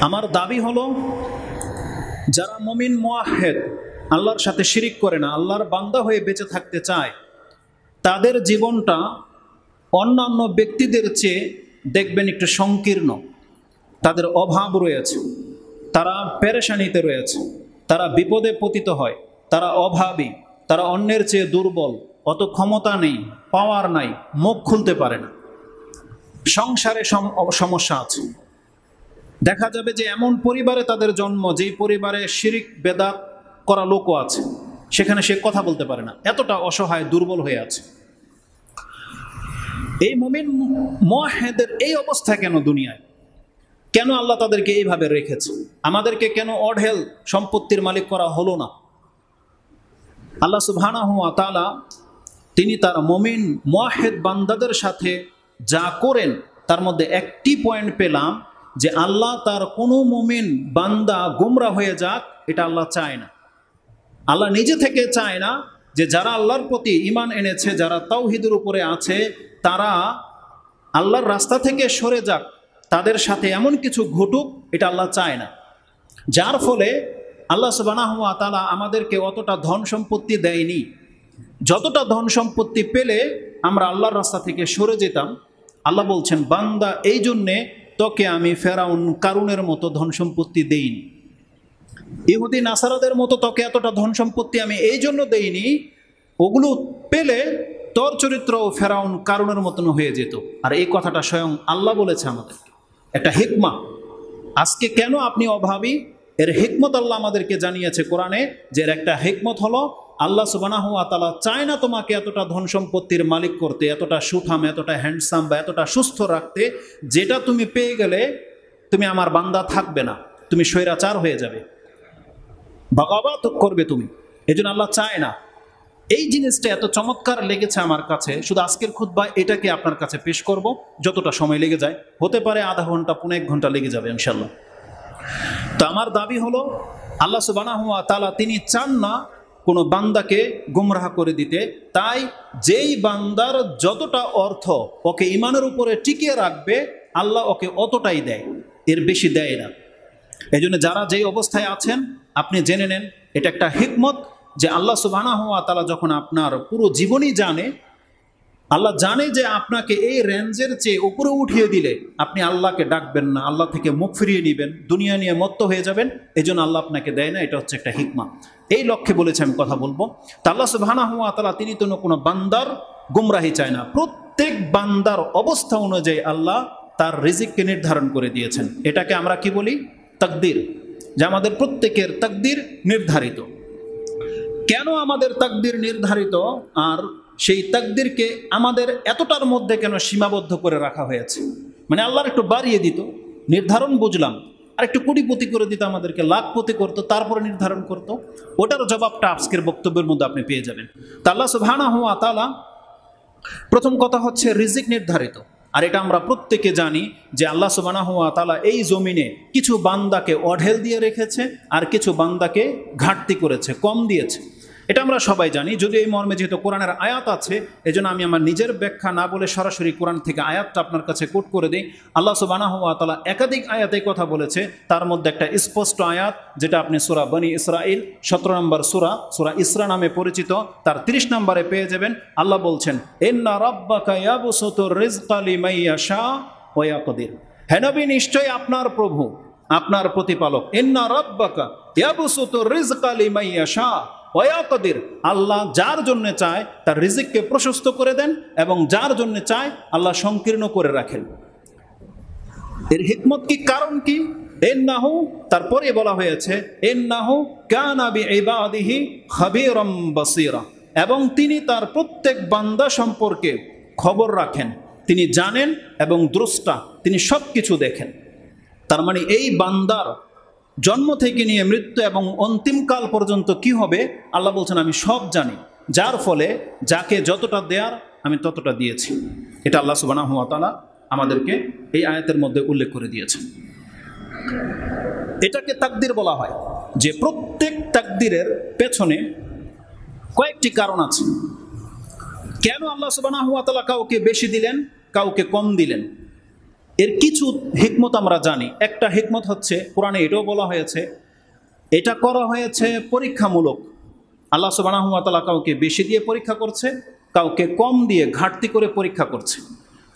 আমার দাবি হলো, যারা মুমিন মুয়াহ্হিদ, আল্লাহর সাথে শিরিক করে না, আল্লাহর বান্দা হয়ে বেঁচে থাকতে চায়, তাদের জীবনটা অন্যান্য ব্যক্তিদের চেয়ে দেখবেন একটু সংকীর্ণ। তাদের অভাব রয়েছে, তারা পেরেশানিতে রয়েছে, তারা বিপদে পতিত হয়, তারা অভাবী, তারা অন্যের চেয়ে দুর্বল, অত ক্ষমতা নেই, পাওয়ার নাই, মুখ খুলতে পারে না, সংসারে সমস্যা আছে। দেখা যাবে যে এমন পরিবারে তাদের জন্ম, যেই পরিবারে শিরিক বেদাত করা লোকও আছে, সেখানে সে কথা বলতে পারে না, এতটা অসহায় দুর্বল হয়ে আছে। এই মুমিন মুয়াহ্হিদের এই অবস্থা কেন দুনিয়ায়? কেন আল্লাহ তাদেরকে এইভাবে রেখেছে? আমাদেরকে কেন অঢেল সম্পত্তির মালিক করা হলো না? আল্লাহ সুবহানাহু ওয়া তাআলা তিনি তার মুমিন মুয়াহ্হিদ বান্দাদের সাথে যা করেন, তার মধ্যে একটি পয়েন্ট পেলাম যে আল্লাহ তার কোনো মুমিন বান্দা গোমরা হয়ে যাক, এটা আল্লাহ চায় না। আল্লাহ নিজে থেকে চায় না যে যারা আল্লাহর প্রতি ঈমান এনেছে, যারা তাওহীদের উপরে আছে, তারা আল্লাহর রাস্তা থেকে সরে যাক, তাদের সাথে এমন কিছু ঘটুক, এটা আল্লাহ চায় না। যার ফলে আল্লাহ সুবহানাহু ওয়া তাআলা আমাদেরকে অতটা ধন সম্পত্তি দেয়নি। যতটা ধন সম্পত্তি পেলে আমরা আল্লাহর রাস্তা থেকে সরে যেতাম, আল্লাহ বলছেন, বান্দা এই জন্যে তোকে আমি ফেরাউন কারুনের মতো ধন সম্পত্তি দেইনি, ইহুদি নাসারাদের মতো তোকে এতটা ধন সম্পত্তি আমি এই জন্য দেইনি, ওগুলো পেলে তোর চরিত্র ফেরাউন কারুনের মতন হয়ে যেত। আর এই কথাটা স্বয়ং আল্লাহ বলেছে আমাদেরকে, একটা হিকমা। আজকে কেন আপনি অভাবী, এর হিকমত আল্লাহ আমাদেরকে জানিয়েছে কোরআনে, যে এর একটা হিকমত হলো আল্লাহ সুবহানাহু ওয়া তাআলা চায় না তোমাকে এতটা ধন সম্পত্তির মালিক করতে, এতটা সুঠাম, এতটা হ্যান্ডসাম বা এতটা সুস্থ রাখতে, যেটা তুমি পেয়ে গেলে তুমি আমার বান্দা থাকবে না, তুমি স্বৈরাচার হয়ে যাবে, বাগাবাত করবে তুমি। এজন্য আল্লাহ চায় না। এই জিনিসটা এত চমৎকার লেগেছে আমার কাছে, শুধু আজকের খুতবায় এটাকে আপনার কাছে পেশ করব। যতটা সময় লেগে যায়, হতে পারে আধা ঘন্টা, পৌনে 1 ঘন্টা লেগে যাবে ইনশাল্লাহ। তো আমার দাবি হলো, আল্লাহ সুবহানাহু ওয়া তাআলা তিনি চান না কোনো বান্দাকে গুমরাহ করে দিতে। তাই যেই বান্দার যতটা অর্থ ওকে ঈমানের উপরে টিকিয়ে রাখবে, আল্লাহ ওকে অতটাই দেয়, এর বেশি দেয় না। এই জন্য যারা যেই অবস্থায় আছেন, আপনি জেনে নেন এটা একটা হিকমত, যে আল্লাহ সুবহানাহু ওয়া তাআলা যখন আপনার পুরো জীবনই জানে, আল্লাহ জানে যে আপনাকে এই রেঞ্জের চেয়ে উপরে উঠিয়ে দিলে আপনি আল্লাহকে ডাকবেন না, আল্লাহ থেকে মুখ ফিরিয়ে নেবেন, দুনিয়া নিয়ে মত্ত হয়ে যাবেন। এই জন্য আল্লাহ আপনাকে দেয় না। এটা হচ্ছে একটা হিকমা। এই লক্ষ্যে বলেছে আমি কথা বলবো। তা আল্লাহ সুবহানাহু ওয়া তাআলা তিনি তো কোনো বান্দার গুমরাহি চায় না। প্রত্যেক বান্দার অবস্থা অনুযায়ী আল্লাহ তার রিজিককে নির্ধারণ করে দিয়েছেন। এটাকে আমরা কি বলি? তাকদীর। যে আমাদের প্রত্যেকের তাকদীর নির্ধারিত। কেন আমাদের তাকদীর নির্ধারিত, আর সেই তাকদীরকে আমাদের এতটার মধ্যে কেন সীমাবদ্ধ করে রাখা হয়েছে? মানে আল্লাহর একটু বাড়িয়ে দিত, নির্ধারণ বুঝলাম, আর একটু কোটিপতি করে দিত, আমাদেরকে লাখপতি করতো, তারপরে নির্ধারণ করতো। ওটার জবাবটা আজকের বক্তব্যের মধ্যে আপনি পেয়ে যাবেন। তা আল্লাহ সুবহানাহু ওয়া তাআলা প্রথম কথা হচ্ছে রিজিক নির্ধারিত। আর এটা আমরা প্রত্যেকে জানি যে আল্লাহ সুবহানাহু ওয়া তাআলা এই জমিনে কিছু বান্দাকে অঢেল দিয়ে রেখেছে, আর কিছু বান্দাকে ঘাটতি করেছে, কম দিয়েছে। এটা আমরা সবাই জানি। যদি এই মর্মে যেহেতু কোরআনের আয়াত আছে, এজন্য আমি আমার নিজের ব্যাখ্যা না বলে সরাসরি কোরআন থেকে আয়াতটা আপনার কাছে কোট করে দিই। আল্লাহ সুবহানাহু ওয়া তাআলা একাধিক আয়াতে কথা বলেছে, তার মধ্যে একটা স্পষ্ট আয়াত, যেটা আপনি সূরা বনী ইসরাঈল 17 নম্বর সূরা ইসরা নামে পরিচিত, তার 30 নম্বরে পেয়ে যাবেন। আল্লাহ বলছেন, ইন্না রাব্বাকা ইয়াবসুতুর রিজকা লিমান ইয়াশা ওয়া ইয়াকদির। হে নবী, নিশ্চয়ই আপনার প্রভু, আপনার প্রতিপালক, ইন্না রাব্বাকা ইয়াবসুতুর রিজকা লিমান ইয়াশা ওয়া ইয়াকদির, আল্লাহ যার জন্য চায় তার রিজিককে প্রশস্ত করে দেন, এবং যার জন্য চায় আল্লাহ সংকীর্ণ করে রাখেন। এর হিকমত কি, কারণ কি? ইন্নাহু, তারপরে বলা হয়েছে, ইন্নাহু কানা বিইবাদিহি খাবীরাম বাসীরা, এবং তিনি তার প্রত্যেক বান্দা সম্পর্কে খবর রাখেন, তিনি জানেন এবং দ্রষ্টা, তিনি সব কিছু দেখেন। তার মানে এই বান্দার জন্ম থেকে নিয়ে মৃত্যু এবং অন্তিমকাল পর্যন্ত কি হবে, আল্লাহ বলছেন আমি সব জানি। যার ফলে যাকে যতটা দেয়ার আমি ততটা দিয়েছি। এটা আল্লাহ সুবহানাহু ওয়া তাআলা আমাদেরকে এই আয়াতের মধ্যে উল্লেখ করে দিয়েছেন। এটাকে তাকদীর বলা হয়, যে প্রত্যেক তাকদীরের পেছনে কয়েকটি কারণ আছে। কেন আল্লাহ সুবহানাহু ওয়া তাআলা কাউকে বেশি দিলেন, কাউকে কম দিলেন? এর কিছু হিকমত আমরা জানি। একটা হিকমত হচ্ছে, কোরআনে এটাও বলা হয়েছে, এটা করা হয়েছে পরীক্ষামূলক। আল্লাহ সুবহানাহু ওয়া তাআলা কাউকে বেশি দিয়ে পরীক্ষা করছে, কাউকে কম দিয়ে ঘাটতি করে পরীক্ষা করছে।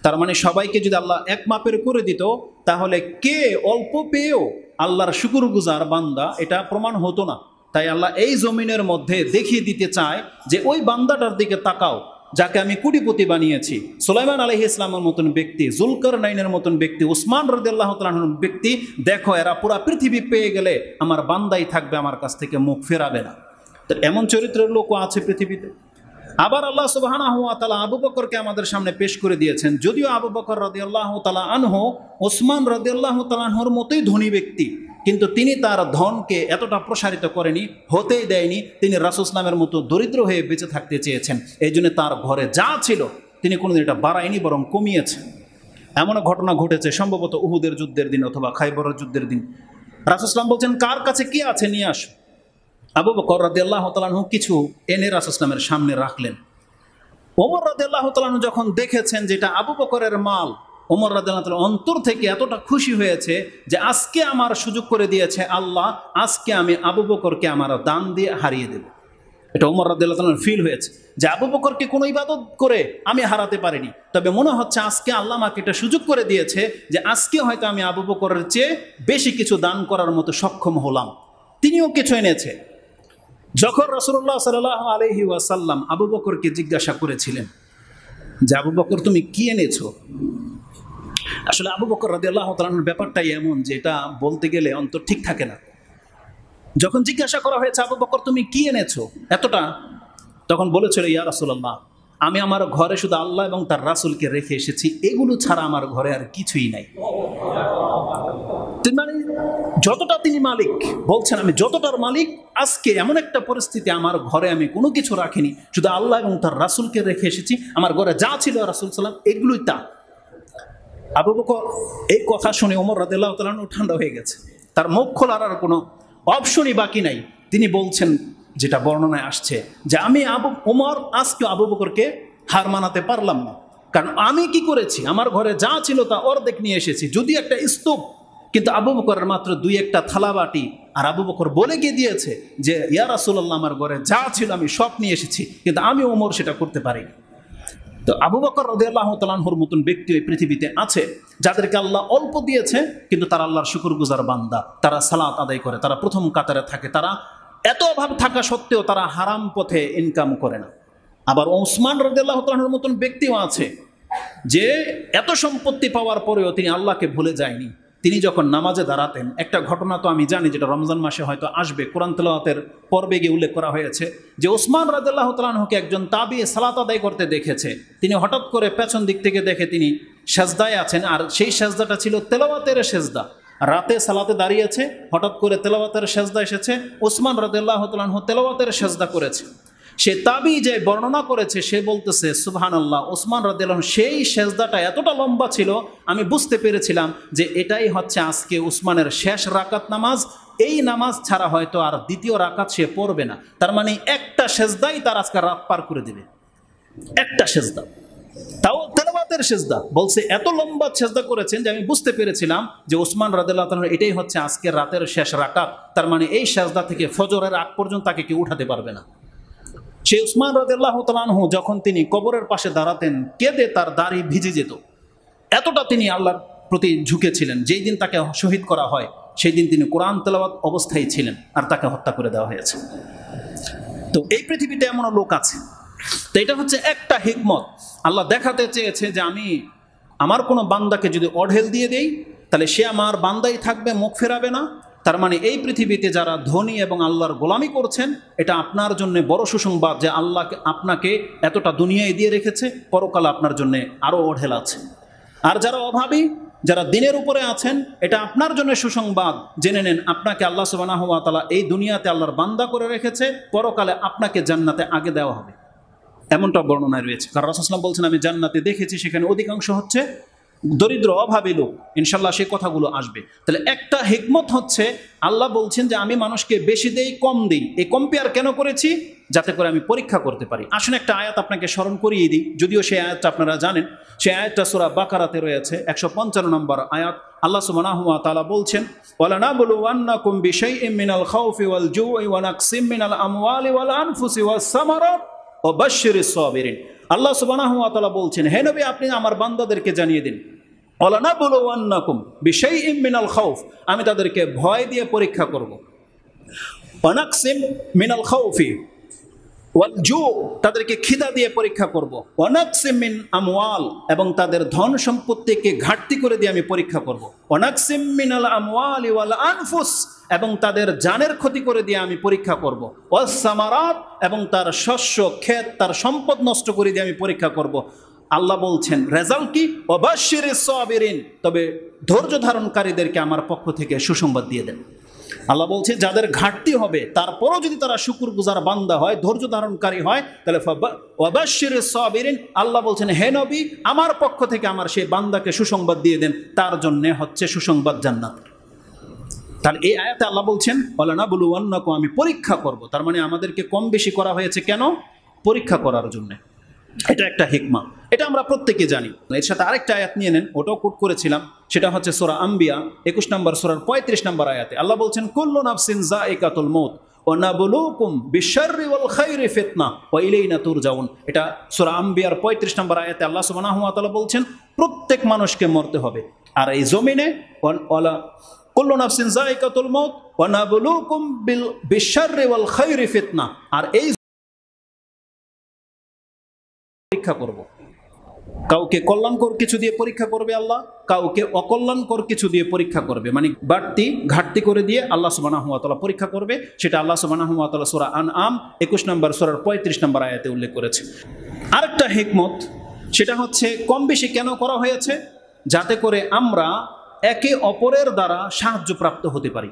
তার মানে সবাইকে যদি আল্লাহ এক মাপের করে দিত, তাহলে কে অল্প পেয়েও আল্লাহর শুকরগুজার বান্দা এটা প্রমাণ হতো না। তাই আল্লাহ এই জমিনের মধ্যে দেখিয়ে দিতে চায় যে ওই বান্দাটার দিকে তাকাও যাকে আমি কোটিপতি বানিয়েছি। সুলাইমান আলাইহিস সালামের মতন ব্যক্তি, যুলকারনাইনের মতন ব্যক্তি, উসমান রাদিয়াল্লাহু তাআলার ব্যক্তি, দেখো এরা পুরা পৃথিবী পেয়ে গেলে আমার বান্দাই থাকবে, আমার কাছ থেকে মুখ ফেরাবে না। তো এমন চরিত্রের লোকও আছে পৃথিবীতে। আবার আল্লাহ সুবহানাহু ওয়া তাআলা আবু বকরকে আমাদের সামনে পেশ করে দিয়েছেন। যদিও আবু বকর রাদিয়াল্লাহু তাআলা আনহু ওসমান রাদিয়াল্লাহু তাআলা আনহুর মতোই ধনী ব্যক্তি, কিন্তু তিনি তার ধনকে এতটা প্রসারিত করেনি, হতেই দেয়নি। তিনি রাসূল ইসলামের মতো দরিদ্র হয়ে বেঁচে থাকতে চেয়েছেন। এই জন্য তার ঘরে যা ছিল তিনি কোনোদিন এটা বাড়ায়নি, বরং কমিয়েছেন। এমন ঘটনা ঘটেছে সম্ভবত উহুদের যুদ্ধের দিন অথবা খাইবরের যুদ্ধের দিন। রাসূল ইসলাম বলছেন, কার কাছে কি আছে নিয়ে আসো। আবু বকর রাদিয়াল্লাহু তাআলা আনহু কিছু এনে রাসূল ইসলামের সামনে রাখলেন। ওমর রাদিয়াল্লাহু তাআলা আনহু যখন দেখেছেন যেটা আবু বকরের মাল, ওমর রাদিয়াল্লাহু তাআলা অন্তর থেকে এতটা খুশি হয়েছে যে আজকে আমার সুযোগ করে দিয়েছে আল্লাহ, আজকে আমি আবু বকরকে আমার দান দিয়ে হারিয়ে দেব। এটা ওমর রাদিয়াল্লাহু তাআলার ফিল হয়েছে যে আবু বকরকে কোনো ইবাদত করে আমি হারাতে পারিনি, তবে মনে হচ্ছে আজকে আল্লাহ আমাকে এটা সুযোগ করে দিয়েছে যে আজকে হয়তো আমি আবু বকরের চেয়ে বেশি কিছু দান করার মতো সক্ষম হলাম। তিনিও কিছু এনেছে। যখন রাসূলুল্লাহ সাল্লাল্লাহু আলাইহি ওয়াসাল্লাম আবু বকরকে জিজ্ঞাসা করেছিলেন যে আবু বকর তুমি কি এনেছো, আসলে আবু বকর রাদিয়াল্লাহু তাআলার ব্যাপারটাই এমন যে এটা বলতে গেলে অন্তর ঠিক থাকে না। যখন জিজ্ঞাসা করা হয়েছে আবু বকর তুমি কি এনেছো এতটা, তখন বলেছিল, ইয়া রাসূলুল্লাহ, আমি আমার ঘরে শুধু আল্লাহ এবং তার রাসূলকে রেখে এসেছি, এগুলো ছাড়া আমার ঘরে আর কিছুই নাই। মানে যতটা তিনি মালিক বলছেন, আমি যতটার মালিক, আজকে এমন একটা পরিস্থিতি আমার ঘরে আমি কোনো কিছু রাখিনি, শুধু আল্লাহ এবং তার রাসূলকে রেখে এসেছি, আমার ঘরে যা ছিল রাসূল সাল্লাল্লাহু আলাইহি ওয়াসাল্লাম এগুলোই তা। আবু বকর এই কথা শুনে ওমর রাদিয়াল্লাহু তাআলা আনহু ঠান্ডা হয়ে গেছে, তার মুখ খোলার আর কোনো অপশনই বাকি নাই। তিনি বলছেন, যেটা বর্ণনায় আসছে, যে আমি ওমর আজকে আবু বকরকে হার মানাতে পারলাম না, কারণ আমি কি করেছি, আমার ঘরে যা ছিল তা অর্ধেক নিয়ে এসেছি, যদি একটা স্তূপ, কিন্তু আবু বকরের মাত্র 2-1টা থালা বাটি। আর আবু বকর বলে গিয়ে দিয়েছে যে ইয়া রাসূলুল্লাহ, আমার ঘরে যা ছিল আমি সব নিয়ে এসেছি, কিন্তু আমি ওমর সেটা করতে পারিনি। তো আবু বকর রাদিয়াল্লাহু তাআলা আনহুর মতন ব্যক্তি এই পৃথিবীতে আছে যাদেরকে আল্লাহ অল্প দিয়েছে, কিন্তু তারা আল্লাহর শুকরগুজার বান্দা, তারা সালাত আদায় করে, তারা প্রথম কাতারে থাকে, তারা এত অভাব থাকা সত্ত্বেও তারা হারাম পথে ইনকাম করে না। আবার ওসমান রাদিয়াল্লাহু তাআলা আনহুর মতন ব্যক্তিও আছে যে এত সম্পত্তি পাওয়ার পরেও তিনি আল্লাহকে ভুলে যায়নি। তিনি যখন নামাজে দাঁড়াতেন, একটা ঘটনা তো আমি জানি, যেটা রমজান মাসে হয়তো আসবে, কোরআন তেলাওয়াতের পর্বে গিয়ে উল্লেখ করা হয়েছে যে ওসমান রাদিয়াল্লাহু তাআলা আনহুকে একজন তাবী সালাত আদায় করতে দেখেছে। তিনি হঠাৎ করে পেছন দিক থেকে দেখে তিনি সেজদায় আছেন, আর সেই সেজদাটা ছিল তেলাওয়াতের সেজদা। রাতে সালাতে দাঁড়িয়েছে, হঠাৎ করে তেলাওয়াতের সেজদা এসেছে, ওসমান রাদিয়াল্লাহু তাআলা আনহু তেলাওয়াতের সেজদা করেছে। সে তাবী যে বর্ণনা করেছে সে বলতেছে, সুবহানাল্লাহ, ওসমান রাদিয়াল্লাহু আনহু সেই সেজদাটা এতটা লম্বা ছিল, আমি বুঝতে পেরেছিলাম যে এটাই হচ্ছে আজকে ওসমানের শেষ রাকাত নামাজ, এই নামাজ ছাড়া হয়তো আর দ্বিতীয় রাকাত সে পড়বে না। তার মানে একটা সেজদাই তার আজকে রাত পার করে দেবে, একটা সেজদা, তাও তেলাওয়াতের সেজদা। বলছে এত লম্বা সেজদা করেছেন যে আমি বুঝতে পেরেছিলাম যে ওসমান রাদিয়াল্লাহু তাআলা এটাই হচ্ছে আজকের রাতের শেষ রাকাত। তার মানে এই সেজদা থেকে ফজরের আগ পর্যন্ত তাকে কেউ উঠাতে পারবে না। সেই উসমান রাদিয়াল্লাহু তাআলা আনহু যখন তিনি কবরের পাশে দাঁড়াতেন, কেঁদে তার দাড়ি ভিজে যেত, এতটা তিনি আল্লাহর প্রতি ঝুঁকেছিলেন। যেই দিন তাকে শহীদ করা হয় সেই দিন তিনি কোরআন তেলাওয়াত অবস্থায় ছিলেন, আর তাকে হত্যা করে দেওয়া হয়েছে। তো এই পৃথিবীতে এমন লোক আছে। তো এটা হচ্ছে একটা হিকমত। আল্লাহ দেখাতে চেয়েছে যে আমি আমার কোনো বান্দাকে যদি অঢেল দিয়ে দেই, তাহলে সে আমার বান্দাই থাকবে, মুখ ফেরাবে না। তার মানে এই পৃথিবীতে যারা ধনী এবং আল্লাহর গোলামি করছেন, এটা আপনার জন্য বড় সুসংবাদ যে আল্লাহকে আপনাকে এতটা দুনিয়ায় দিয়ে রেখেছে, পরকালে আপনার জন্য আরও অঢেল আছে। আর যারা অভাবী, যারা দিনের উপরে আছেন, এটা আপনার জন্য সুসংবাদ, জেনে নেন আপনাকে আল্লাহ সুবহানাহু ওয়া তাআলা এই দুনিয়াতে আল্লাহর বান্দা করে রেখেছে, পরকালে আপনাকে জান্নাতে আগে দেওয়া হবে, এমনটা বর্ণনায় রয়েছে। কারণ রাসূল সাল্লাল্লাহু আলাইহি ওয়াসাল্লাম বলছেন, আমি জান্নাতে দেখেছি সেখানে অধিকাংশ হচ্ছে দরিদ্র অভাবী লোক। ইনশাল্লাহ সেই কথাগুলো আসবে। তাহলে একটা হিকমত হচ্ছে, আল্লাহ বলছেন যে আমি মানুষকে বেশি দেই কম দিই। এই কম্পেয়ার কেন করেছি? যাতে করে আমি পরীক্ষা করতে পারি। আসুন একটা আয়াত আপনাকে স্মরণ করিয়ে দিই, যদিও সেই আয়াতটা আপনারা জানেন। সেই আয়াতটা সূরা বাকারাতে রয়েছে, 155 নম্বর আয়াত। আল্লাহ সুবহানাহু ওয়া তাআলা বলছেন, ওয়ালানাবলুওয়ান্নাকুম বিশাইইম মিনাল খাউফি ওয়াল জুই ওয়া নাকসিম মিনাল আমওয়ালি ওয়াল আনফুসি ওয়াস সামারাত ওয়া বাশশিরিস সাবিরিন। আল্লাহ সুবহানাহু ওয়া তাআলা বলছেন, হে নবী, আপনি আমার বান্দাদেরকে জানিয়ে দিন, ওয়ালানাবলুওয়ান্নাকুম বিশাইইম মিনাল খাউফ, আমি তাদেরকে ভয় দিয়ে পরীক্ষা করব, ওয়া নাকসিম মিনাল খাউফি ওয়াল জু, তাদেরকে খিদা দিয়ে পরীক্ষা করব, ওয়া নাকসিম মিন আমওয়াল, এবং তাদের ধন সম্পত্তিকে ঘাটতি করে দিয়ে আমি পরীক্ষা করব, ওয়া নাকসিম মিনাল আমওয়ালি ওয়াল আনফুস, এবং তাদের জানের ক্ষতি করে দিয়ে আমি পরীক্ষা করব, ওয়াস সামারাত, এবং তার শস্য ক্ষেত তার সম্পদ নষ্ট করে দিয়ে আমি পরীক্ষা করব। আল্লাহ বলছেন রেজাল্ট কি? ওয়া বাশশিরিস সাবিরিন, তবে ধৈর্য ধারণকারীদেরকে আমার পক্ষ থেকে সুসংবাদ দিয়ে দেন। আল্লাহ বলছে যাদের ঘাটতি হবে তারপরও যদি তারা শুকরগুজার বান্দা হয়, ধৈর্য ধারণকারী হয়, তাহলে ওয়া বাশশিরিস সাবিরিন, আল্লাহ বলছেন হে নবী, আমার পক্ষ থেকে আমার সেই বান্দাকে সুসংবাদ দিয়ে দেন, তার জন্য হচ্ছে সুসংবাদ জান্নাত। তাহলে এই আয়াতে আল্লাহ বলছেন ওয়ালানাবলুওয়ান্নাকুম, আমি পরীক্ষা করব। তার মানে আমাদেরকে কম বেশি করা হয়েছে কেন? পরীক্ষা করার জন্য। এটা একটা হিকমা, এটা আমরা প্রত্যেকে জানি। এর সাথে আরেকটা আয়াত নিয়ে নেন, ওটাও কোট করেছিলাম, সেটা হচ্ছে সূরা আম্বিয়া 21 নম্বর সূরার 35 নম্বর আয়াতে আল্লাহ বলছেন কুল্লু নাফসিন যায়িকাতুল মউত ওয়া নাবলুকুম বিশ-শাররি ওয়াল খাইরি ফিতনা ওয়া ইলাইনা তুরজাউন। এটা সূরা আম্বিয়ার 35 নম্বর আয়াতে আল্লাহ সুবহানাহু ওয়া তাআলা বলছেন প্রত্যেক মানুষকে মরতে হবে, আর এই জমিনে কুল্লু নাফসিন যায়িকাতুল মউত ওয়া নাবলুকুম বিশ-শাররি ওয়াল খাইরি ফিতনা, আর এই পরীক্ষা করব। কাউকে কল্যাণকর কিছু দিয়ে পরীক্ষা করবে আল্লাহ, কাউকে অকল্যাণকর কিছু দিয়ে পরীক্ষা করবে, মানে বাড়তি ঘাটতি করে দিয়ে আল্লাহ সুবহানাহু ওয়া তাআলা পরীক্ষা করবে। সেটা আল্লাহ সুবহানাহু ওয়া তাআলা সূরা আনআম 21 নম্বর সূরার 35 নম্বর আয়াতে উল্লেখ করেছে। আরেকটা হিকমত, সেটা হচ্ছে কম বেশি কেন করা হয়েছে? যাতে করে আমরা একে অপরের দ্বারা সাহায্যপ্রাপ্ত হতে পারি।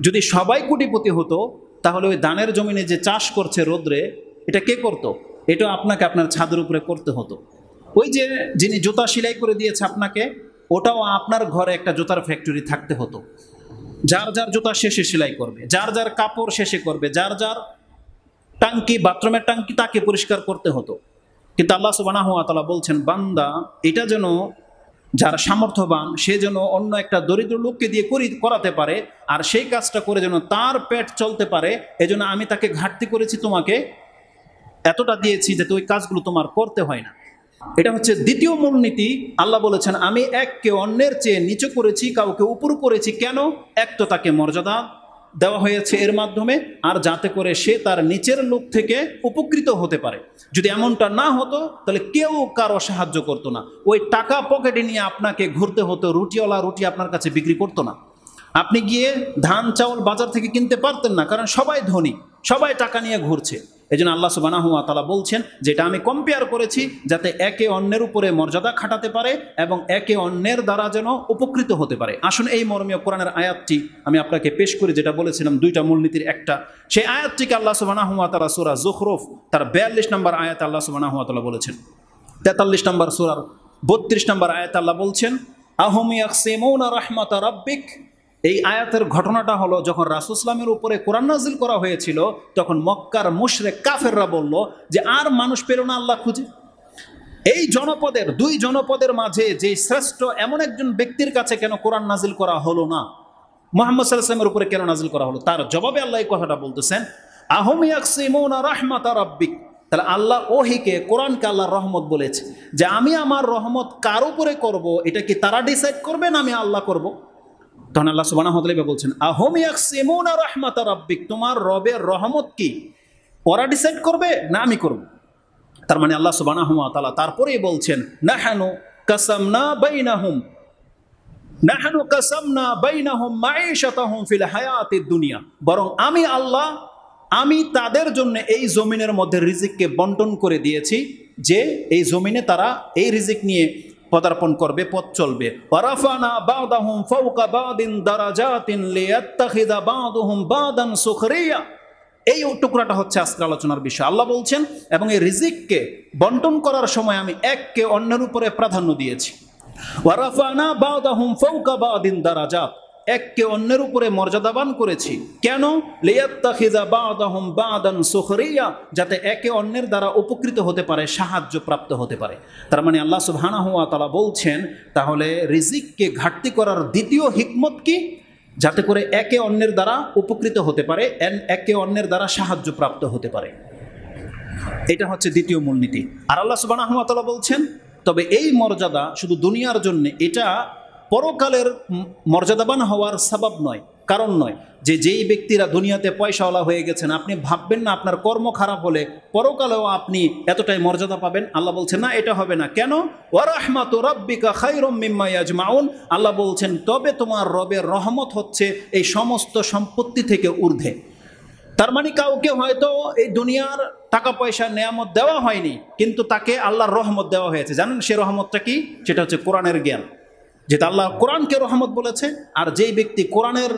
যদি সবাই কোটিপতি হতো তাহলে ওই দানের জমিনে যে চাষ করছে রোদ্রে, এটা কে করতো? এটা আপনাকে আপনার ছাদের উপরে করতে হতো। ওই যে যিনি জুতা সেলাই করে দিয়েছে আপনাকে, ওটাও আপনার ঘরে একটা জুতার ফ্যাক্টরি থাকতে হতো। যার যার জুতা শেষে সেলাই করবে, যার যার কাপড় শেষে করবে, যার যার টাঙ্কি, বাথরুমের টাঙ্কি তাকে পরিষ্কার করতে হতো। কিন্তু আল্লাহ সুবহানাহু ওয়া তাআলা বলছেন বান্দা এটা যেন, যারা সামর্থ্যবান সে যেন অন্য একটা দরিদ্র লোককে দিয়ে করাতে পারে, আর সেই কাজটা করে যেন তার পেট চলতে পারে, এজন্য আমি তাকে ঘাটতি করেছি, তোমাকে এতটা দিয়েছি যাতে ওই কাজগুলো তোমার করতে হয় না। এটা হচ্ছে দ্বিতীয় মূলনীতি। আল্লাহ বলেছেন আমি এককে অন্যের চেয়ে নিচু করেছি, কাউকে উপর করেছি। কেন? এক তো তাকে মর্যাদা দেওয়া হয়েছে এর মাধ্যমে, আর যাতে করে সে তার নিচের লোক থেকে উপকৃত হতে পারে। যদি এমনটা না হতো তাহলে কেউ কারো সাহায্য করতো না। ওই টাকা পকেটে নিয়ে আপনাকে ঘুরতে হতো, রুটিওয়ালা রুটি আপনার কাছে বিক্রি করতো না। আপনি গিয়ে ধান চাউল বাজার থেকে কিনতে পারতেন না, কারণ সবাই ধনী, সবাই টাকা নিয়ে ঘুরছে। এই জন্য আল্লাহ সুবহানাহু ওয়া তাআলা বলছেন যেটা আমি কম্পেয়ার করেছি, যাতে একে অন্যের উপরে মর্যাদা খাটাতে পারে এবং একে অন্যের দ্বারা যেন উপকৃত হতে পারে। আসুন এই মর্মীয় কোরআনের আয়াতটি আমি আপনাকে পেশ করি, যেটা বলেছিলাম দুইটা মূলনীতির একটা। সেই আয়াতটিকে আল্লাহ সুবহানাহু ওয়া তাআলা সূরা যুখরুফ তার 42 নম্বর আয়াতে আল্লাহ সুবহানাহু ওয়া তাআলা বলেছেন। 43 নম্বর সূরার 32 নম্বর আয়াতে আল্লাহ বলছেন আহুম ইয়াকসিমুনা রাহমাতা রাব্বিক। এই আয়াতের ঘটনাটা হলো যখন রাসূল সাল্লাল্লাহু আলাইহি ওয়াসাল্লামের উপরে কোরআন নাযিল করা হয়েছিল, তখন মক্কার মুশরিক কাফেররা বলল যে আর মানুষ পেল না আল্লাহ খুঁজে। এই জনপদের, দুই জনপদের মাঝে যে শ্রেষ্ঠ এমন একজন ব্যক্তির কাছে কেন কোরআন নাযিল করা হলো না, মুহাম্মদ সাল্লাল্লাহু আলাইহি ওয়াসাল্লামের উপরে কেন নাযিল করা হলো? তার জবাবে আল্লাহ এই কথাটা বলতেছেন আহুম ইয়াকসিমুনা রাহমাতা রাব্বিক। তাহলে আল্লাহ ওহিকে, কোরআনকে আল্লাহর রহমত বলেছে, যে আমি আমার রহমত কার উপরে করব এটা কি তারা ডিসাইড করবে না আমি আল্লাহ করব? তখন আল্লাহ সুবহানাহু ওয়া তাআলা বলছেন আহুম ইয়াকসিমুনা রাহমাতা রাব্বিক, তোমার রবের রহমত কি ওরা ডিসাইড করবে না আমি করব? তার মানে আল্লাহ সুবহানাহু ওয়া তাআলা তারপরেই বলছেন নাহনু কাসামনা বাইনাহুম মাঈশাতাহুম ফিল হায়াতিদ দুনিয়া, বরং আমি আল্লাহ, আমি তাদের জন্য এই জমিনের মধ্যে রিজিককে বন্টন করে দিয়েছি, যে এই জমিনে তারা এই রিজিক নিয়ে পদার্পণ করবে, পথ চলবে। ওয়ারাফানা বা'দাহুম ফাওকা বা'দিন দারাজাতিন লিয়াত্তাখিযা বা'দুহুম বা'দান সুখরিয়া। এই টুকরাটা হচ্ছে আজকের আলোচনার বিষয়। আল্লাহ বলছেন এবং এই রিজিককে বন্টন করার সময় আমি এককে অন্যের উপরে প্রাধান্য দিয়েছি। ওয়ারাফানা বা'দাহুম ফাওকা বা'দিন দারাজাত, এককে অন্যের উপরে মর্যাদাবান করেছি। কেন? লিয়াত্তাখিযা বা'দাহুম বা'দান সুখরিয়া, যাতে একে অন্যের দ্বারা উপকৃত হতে পারে, সাহায্য প্রাপ্ত হতে পারে। তার মানে আল্লাহ সুবহানাহু ওয়া তাআলা বলছেন, তাহলে রিজিককে ঘাটতি করার দ্বিতীয় হিকমত কি? যাতে করে একে অন্যের দ্বারা উপকৃত হতে পারে, একে অন্যের দ্বারা সাহায্য প্রাপ্ত হতে পারে। এটা হচ্ছে দ্বিতীয় মূলনীতি। আর আল্লাহ সুবহানাহু ওয়া তাআলা বলছেন, তবে এই মর্যাদা শুধু দুনিয়ার জন্য, এটা পরকালের মর্যাদাবান হওয়ার সবাব নয়, কারণ নয়। যেই ব্যক্তিরা দুনিয়াতে পয়সাওয়ালা হয়ে গেছেন, আপনি ভাববেন না আপনার কর্ম খারাপ হলে পরকালেও আপনি এতটাই মর্যাদা পাবেন। আল্লাহ বলছেন না, এটা হবে না। কেন? ওয়া রাহমাতু রাব্বিকা খায়রুম মিম্মা ইয়াজমাউন। আল্লাহ বলছেন, তবে তোমার রবের রহমত হচ্ছে এই সমস্ত সম্পত্তি থেকে ঊর্ধ্বে। তার মানে কাউকে হয়তো এই দুনিয়ার টাকা পয়সা নেয়ামত দেওয়া হয়নি, কিন্তু তাকে আল্লাহর রহমত দেওয়া হয়েছে। জানেন সে রহমতটা কি? সেটা হচ্ছে কোরআনের জ্ঞান। যেটা আল্লাহ কোরআনকে রহমত বলেছে। আর যেই ব্যক্তি কোরআনের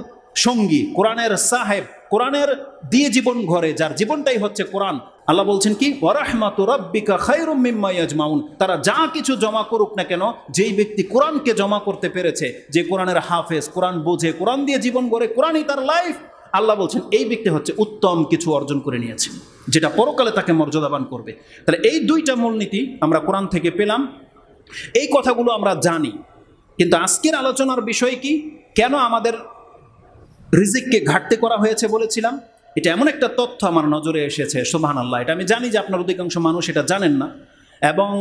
সঙ্গী, কোরআনের সাহেব, কোরআনের দিয়ে জীবন ঘরে, যার জীবনটাই হচ্ছে কোরআন, আল্লাহ বলছেন কি? ওয়া রাহমাতু রাব্বিকা খায়রুম মিম্মা ইয়াজমাউন। তারা যা কিছু জমা করুক না কেন, যেই ব্যক্তি কোরআনকে জমা করতে পেরেছে, যে কোরআনের হাফেজ, কোরআন বোঝে, কোরআন দিয়ে জীবন গড়ে, কোরআনই তার লাইফ, আল্লাহ বলছেন এই ব্যক্তি হচ্ছে উত্তম কিছু অর্জন করে নিয়েছে, যেটা পরকালে তাকে মর্যাদাবান করবে। তাহলে এই দুইটা মূলনীতি আমরা কোরআন থেকে পেলাম। এই কথাগুলো আমরা জানি, কিন্তু আজকের আলোচনার বিষয় কি? কেন আমাদের রিজিককে ঘাটতি করা হয়েছে বলেছিলাম। এটা এমন একটা তথ্য আমার নজরে এসেছে, সুবহানাল্লাহ। এটা আমি জানি যে আপনার অধিকাংশ মানুষ এটা জানেন না, এবং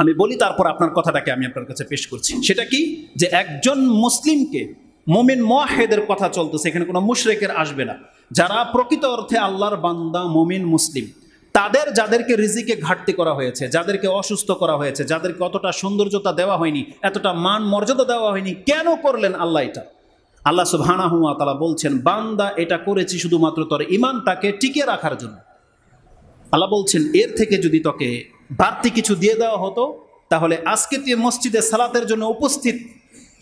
আমি বলি তারপর আপনার কথাটাকে আমি আপনার কাছে পেশ করছি। সেটা কি? যে একজন মুসলিমকে, মুমিন মুওয়াহহিদের কথা চলতেছে, এখানে কোনো মুশরিকের আসবে না। যারা প্রকৃত অর্থে আল্লাহর বান্দা, মুমিন, মুসলিম, তাদের যাদেরকে রিজিকে ঘাটতি করা হয়েছে, যাদেরকে অসুস্থ করা হয়েছে, যাদেরকে অতটা সৌন্দর্যতা দেওয়া হয়নি, এতটা মান মর্যাদা দেওয়া হয়নি, কেন করলেন আল্লাহ এটা? আল্লাহ সুবহানাহু ওয়া তাআলা বলছেন, বান্দা এটা করেছি শুধুমাত্র তোর ঈমানটাকে টিকে রাখার জন্য। আল্লাহ বলছেন, এর থেকে যদি তোকে বাড়তি কিছু দিয়ে দেওয়া হতো, তাহলে আজকে তুই মসজিদে সালাতের জন্য উপস্থিত,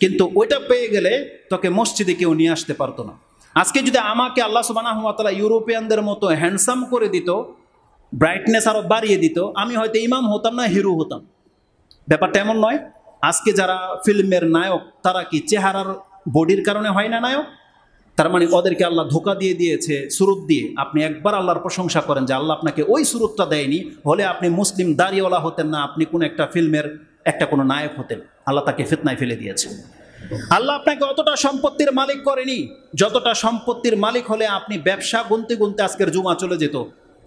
কিন্তু ওইটা পেয়ে গেলে তোকে মসজিদে কেউ নিয়ে আসতে পারতো না। আজকে যদি আমাকে আল্লাহ সুবহানাহু ওয়া তাআলা ইউরোপিয়ানদের মতো হ্যান্ডসাম করে দিত, ব্রাইটনেস আরো বাড়িয়ে দিত, আমি হয়তো ইমাম হতাম না, হিরো হতাম। ব্যাপারটা এমন নয়। আজকে যারা ফিল্মের নায়ক, তারা কি চেহারার বডির কারণে হয় না নায়ক? তার মানে ওদেরকে আল্লাহ ধোকা দিয়ে দিয়েছে সুরত দিয়ে। আপনি একবার আল্লাহর প্রশংসা করেন যে আল্লাহ আপনাকে ওই সুরতটা দেয়নি, হলে আপনি মুসলিম দাড়িওয়ালা হতেন না, আপনি কোন একটা ফিল্মের একটা কোনো নায়ক হতেন। আল্লাহ তাকে ফিতনায় ফেলে দিয়েছে। আল্লাহ আপনাকে অতটা সম্পত্তির মালিক করেনি যতটা সম্পত্তির মালিক হলে আপনি ব্যবসা গুনতে গুনতে আজকের জুমা চলে যেত,